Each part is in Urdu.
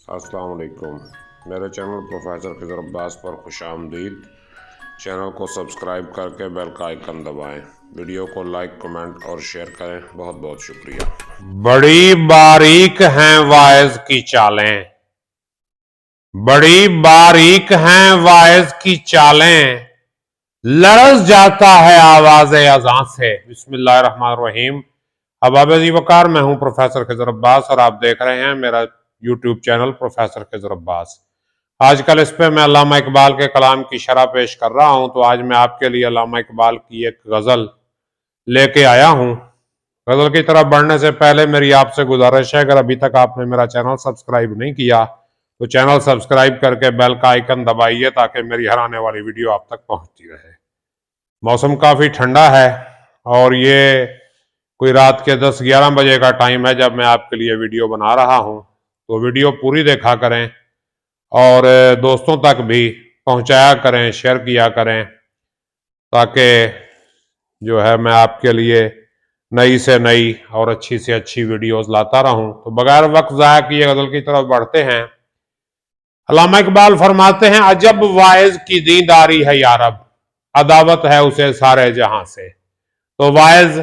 السلام علیکم، میرے چینل پروفیسر خضر عباس پر خوش آمدید۔ چینل کو سبسکرائب کر کے بیل کا آئیکن دبائیں، ویڈیو کو لائک، کمنٹ اور شیئر کریں۔ بہت بہت شکریہ۔ بڑی باریک ہیں واعظ کی چالیں، بڑی باریک ہیں واعظ کی چالیں، لرز جاتا ہے آواز اذان سے۔ بسم اللہ الرحمن الرحیم۔ احباب ذی وقار، میں ہوں پروفیسر خضر عباس اور آپ دیکھ رہے ہیں میرا یوٹیوب چینل پروفیسر خضر عباس۔ آج کل اس پہ میں علامہ اقبال کے کلام کی شرح پیش کر رہا ہوں، تو آج میں آپ کے لیے علامہ اقبال کی ایک غزل لے کے آیا ہوں۔ غزل کی طرف بڑھنے سے پہلے میری آپ سے گزارش ہے، اگر ابھی تک آپ نے میرا چینل سبسکرائب نہیں کیا تو چینل سبسکرائب کر کے بیل کا آئیکن دبائیے تاکہ میری ہر آنے والی ویڈیو آپ تک پہنچتی رہے۔ موسم کافی ٹھنڈا ہے اور یہ کوئی رات کے 10-11 بجے کا ٹائم ہے جب میں آپ کے لیے ویڈیو بنا رہا ہوں، تو ویڈیو پوری دیکھا کریں اور دوستوں تک بھی پہنچایا کریں، شیئر کیا کریں، تاکہ جو ہے میں آپ کے لیے نئی سے نئی اور اچھی سے اچھی ویڈیوز لاتا رہوں۔ تو بغیر وقت ضائع کیے غزل کی طرف بڑھتے ہیں۔ علامہ اقبال فرماتے ہیں، عجب واعظ کی دینداری ہے یارب، عداوت ہے اسے سارے جہاں سے۔ تو واعظ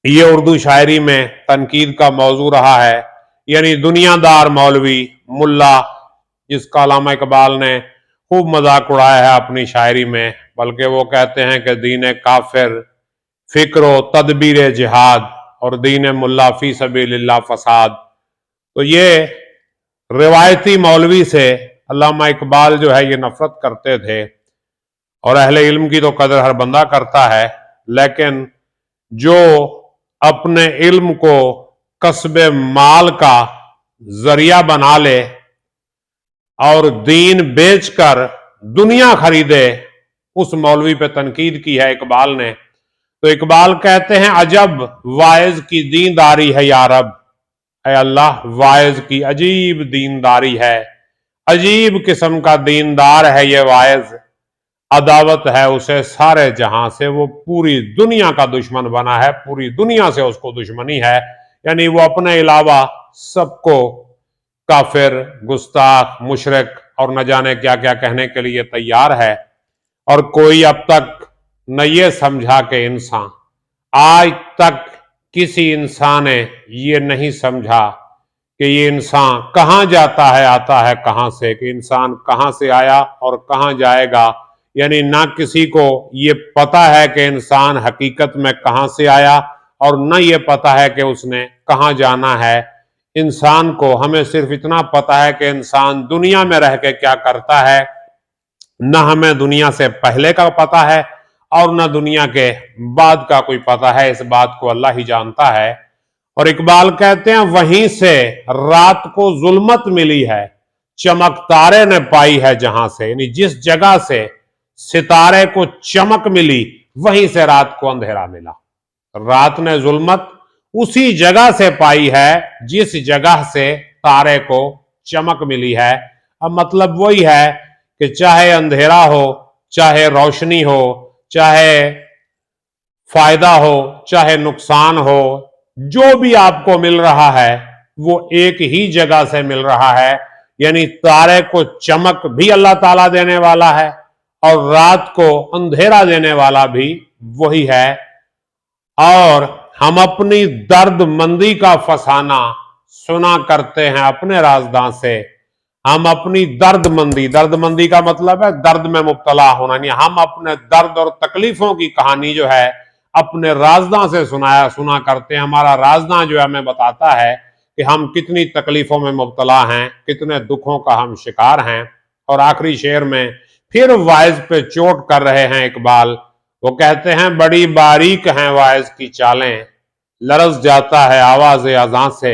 یہ اردو شاعری میں تنقید کا موضوع رہا ہے، یعنی دنیا دار مولوی ملا، جس کا علامہ اقبال نے خوب مذاق اڑایا ہے اپنی شاعری میں، بلکہ وہ کہتے ہیں کہ دین کافر فکر و تدبیر جہاد اور دین ملا فی سبیل اللہ فساد۔ تو یہ روایتی مولوی سے علامہ اقبال جو ہے یہ نفرت کرتے تھے، اور اہل علم کی تو قدر ہر بندہ کرتا ہے، لیکن جو اپنے علم کو کسب مال کا ذریعہ بنا لے اور دین بیچ کر دنیا خریدے، اس مولوی پہ تنقید کی ہے اقبال نے۔ تو اقبال کہتے ہیں، عجب واعظ کی دینداری ہے یارب، اے اللہ واعظ کی عجیب دینداری ہے، عجیب قسم کا دیندار ہے یہ واعظ، عداوت ہے اسے سارے جہاں سے۔ وہ پوری دنیا کا دشمن بنا ہے، پوری دنیا سے اس کو دشمنی ہے، یعنی وہ اپنے علاوہ سب کو کافر، گستاخ، مشرک اور نہ جانے کیا کیا کہنے کے لیے تیار ہے۔ اور کوئی اب تک نہ یہ سمجھا کہ انسان، آج تک کسی انسان نے یہ نہیں سمجھا کہ یہ انسان کہاں جاتا ہے، آتا ہے کہاں سے، کہ انسان کہاں سے آیا اور کہاں جائے گا۔ یعنی نہ کسی کو یہ پتا ہے کہ انسان حقیقت میں کہاں سے آیا، اور نہ یہ پتا ہے کہ اس نے کہاں جانا ہے۔ انسان کو ہمیں صرف اتنا پتا ہے کہ انسان دنیا میں رہ کے کیا کرتا ہے، نہ ہمیں دنیا سے پہلے کا پتا ہے اور نہ دنیا کے بعد کا کوئی پتا ہے، اس بات کو اللہ ہی جانتا ہے۔ اور اقبال کہتے ہیں، وہیں سے رات کو ظلمت ملی ہے، چمک تارے نے پائی ہے جہاں سے، یعنی جس جگہ سے ستارے کو چمک ملی وہیں سے رات کو اندھیرا ملا۔ رات نے ظلمت اسی جگہ سے پائی ہے جس جگہ سے تارے کو چمک ملی ہے۔ اب مطلب وہی ہے کہ چاہے اندھیرا ہو، چاہے روشنی ہو، چاہے فائدہ ہو، چاہے نقصان ہو، جو بھی آپ کو مل رہا ہے وہ ایک ہی جگہ سے مل رہا ہے، یعنی تارے کو چمک بھی اللہ تعالیٰ دینے والا ہے اور رات کو اندھیرا دینے والا بھی وہی ہے۔ اور ہم اپنی درد مندی کا فسانہ سنا کرتے ہیں اپنے رازداں سے۔ ہم اپنی درد مندی کا مطلب ہے درد میں مبتلا ہونا، یعنی ہم اپنے درد اور تکلیفوں کی کہانی جو ہے اپنے رازداں سے سنا کرتے ہیں۔ ہمارا رازداں جو ہے ہمیں بتاتا ہے کہ ہم کتنی تکلیفوں میں مبتلا ہیں، کتنے دکھوں کا ہم شکار ہیں۔ اور آخری شعر میں پھر واعظ پہ چوٹ کر رہے ہیں اقبال، وہ کہتے ہیں، بڑی باریک ہیں واعظ کی چالیں، لرز جاتا ہے آواز اذان سے۔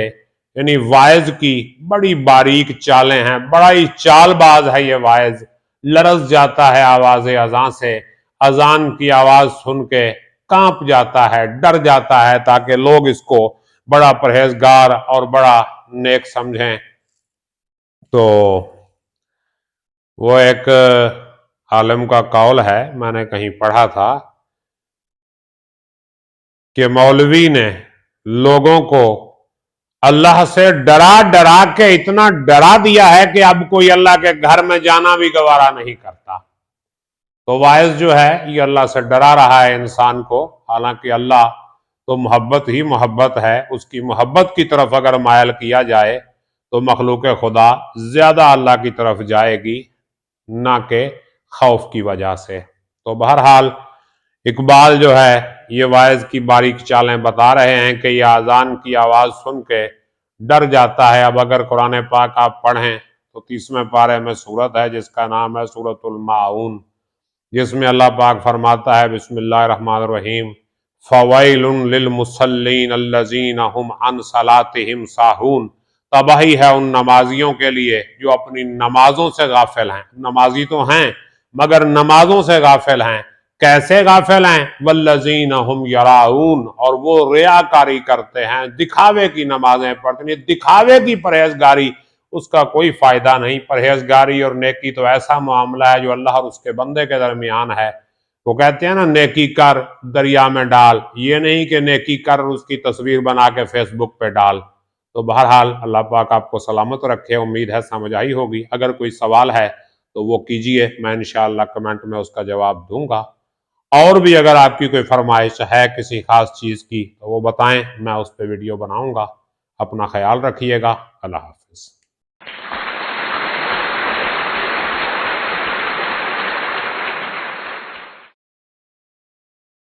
یعنی واعظ کی بڑی باریک چالیں ہیں، بڑا ہی چال باز ہے یہ واعظ، لرز جاتا ہے آواز اذان سے، اذان کی آواز سن کے کانپ جاتا ہے، ڈر جاتا ہے، تاکہ لوگ اس کو بڑا پرہیزگار اور بڑا نیک سمجھیں۔ تو وہ ایک عالم کا قول ہے، میں نے کہیں پڑھا تھا کہ مولوی نے لوگوں کو اللہ سے ڈرا ڈرا کے اتنا ڈرا دیا ہے کہ اب کوئی اللہ کے گھر میں جانا بھی گوارا نہیں کرتا۔ تو واعظ جو ہے یہ اللہ سے ڈرا رہا ہے انسان کو، حالانکہ اللہ تو محبت ہی محبت ہے، اس کی محبت کی طرف اگر مائل کیا جائے تو مخلوق خدا زیادہ اللہ کی طرف جائے گی، نہ کہ خوف کی وجہ سے۔ تو بہرحال اقبال جو ہے یہ واعظ کی باریک چالیں بتا رہے ہیں کہ یہ اذان کی آواز سن کے ڈر جاتا ہے۔ اب اگر قرآن پاک آپ پڑھیں تو 30ویں پارے میں سورت ہے جس کا نام ہے سورۃ الماعون، جس میں اللہ پاک فرماتا ہے بسم اللہ الرحمن الرحیم فویل للمصلین الذین هم عن صلاتهم ساہون، تباہی ہے ان نمازیوں کے لیے جو اپنی نمازوں سے غافل ہیں۔ نمازی تو ہیں مگر نمازوں سے غافل ہیں۔ کیسے غافل ہیں؟ والذین هم یراؤون، اور وہ ریاکاری کرتے ہیں، دکھاوے کی نمازیں پڑھتے ہیں۔ دکھاوے کی پرہیزگاری اس کا کوئی فائدہ نہیں۔ پرہیزگاری اور نیکی تو ایسا معاملہ ہے جو اللہ اور اس کے بندے کے درمیان ہے۔ وہ کہتے ہیں نا نیکی کر دریا میں ڈال، یہ نہیں کہ نیکی کر اس کی تصویر بنا کے فیس بک پہ ڈال۔ تو بہرحال اللہ پاک آپ کو سلامت رکھے، امید ہے سمجھ آئی ہوگی۔ اگر کوئی سوال ہے تو وہ کیجئے، میں انشاءاللہ کمنٹ میں اس کا جواب دوں گا۔ اور بھی اگر آپ کی کوئی فرمائش ہے کسی خاص چیز کی تو وہ بتائیں، میں اس پہ ویڈیو بناؤں گا۔ اپنا خیال رکھیے گا، اللہ حافظ۔